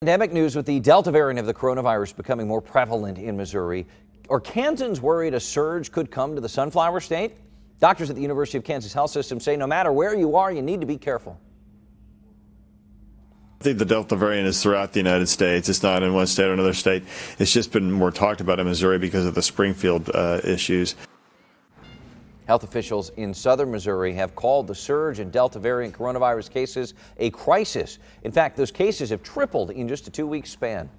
Pandemic news with the Delta variant of the coronavirus becoming more prevalent in Missouri. Are Kansans worried a surge could come to the Sunflower State? Doctors at the University of Kansas Health System say no matter where you are, you need to be careful. I think the Delta variant is throughout the United States. It's not in one state or another state. It's just been more talked about in Missouri because of the Springfield issues. Health officials in southern Missouri have called the surge in Delta variant coronavirus cases a crisis. In fact, those cases have tripled in just a 2-week span.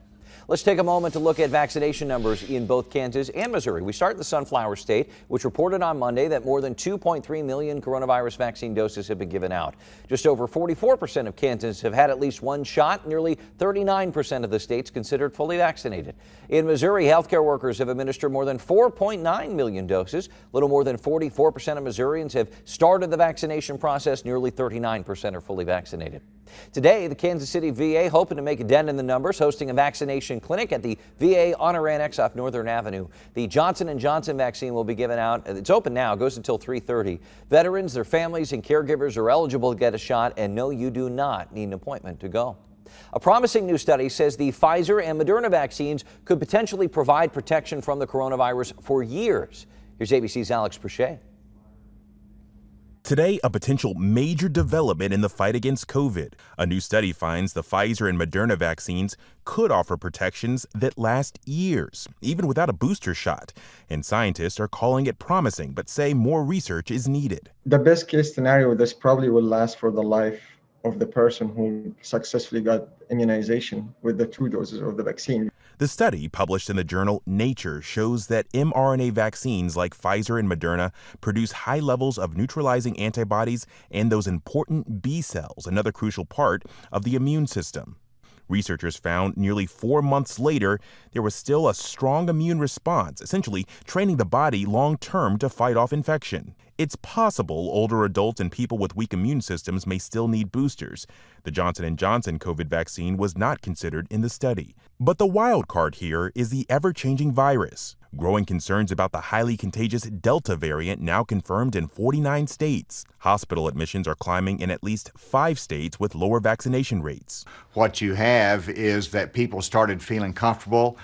Let's take a moment to look at vaccination numbers in both Kansas and Missouri. We start in the Sunflower State, which reported on Monday that more than 2.3 million coronavirus vaccine doses have been given out. Just over 44% of Kansans have had at least one shot. Nearly 39% of the state's considered fully vaccinated. In Missouri, healthcare workers have administered more than 4.9 million doses. A little more than 44% of Missourians have started the vaccination process. Nearly 39% are fully vaccinated. Today, the Kansas City VA hoping to make a dent in the numbers, hosting a vaccination clinic at the VA Honor Annex off Northern Avenue. The Johnson & Johnson vaccine will be given out. It's open now, goes until 3:30. Veterans, their families, and caregivers are eligible to get a shot, and no, you do not need an appointment to go. A promising new study says the Pfizer and Moderna vaccines could potentially provide protection from the coronavirus for years. Here's ABC's Alex Perche. Today, a potential major development in the fight against COVID. A new study finds the Pfizer and Moderna vaccines could offer protections that last years, even without a booster shot. And scientists are calling it promising, but say more research is needed. The best case scenario, this probably will last for the life of the person who successfully got immunization with the 2 doses of the vaccine. The study, published in the journal Nature, shows that mRNA vaccines like Pfizer and Moderna produce high levels of neutralizing antibodies and those important B cells, another crucial part of the immune system. Researchers found nearly 4 months later, there was still a strong immune response, essentially training the body long-term to fight off infection. It's possible older adults and people with weak immune systems may still need boosters. The Johnson & Johnson COVID vaccine was not considered in the study. But the wild card here is the ever-changing virus. Growing concerns about the highly contagious Delta variant now confirmed in 49 states. Hospital admissions are climbing in at least 5 states with lower vaccination rates. What you have is that people started feeling comfortable.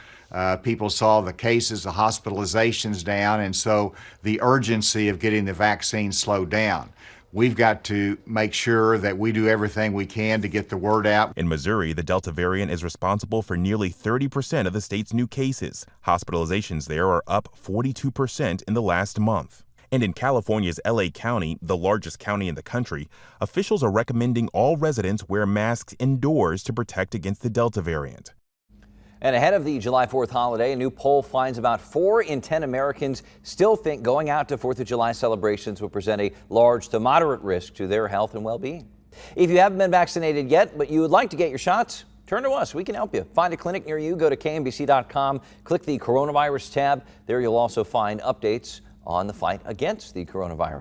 People saw the cases, the hospitalizations down, and so the urgency of getting the vaccine slowed down. We've got to make sure that we do everything we can to get the word out. In Missouri, the Delta variant is responsible for nearly 30% of the state's new cases. Hospitalizations there are up 42% in the last month. And in California's LA County, the largest county in the country, officials are recommending all residents wear masks indoors to protect against the Delta variant. And ahead of the July 4th holiday, a new poll finds about 4 in 10 Americans still think going out to 4th of July celebrations will present a large to moderate risk to their health and well-being. If you haven't been vaccinated yet, but you would like to get your shots, turn to us. We can help you. Find a clinic near you. Go to KMBC.com, click the coronavirus tab. There you'll also find updates on the fight against the coronavirus.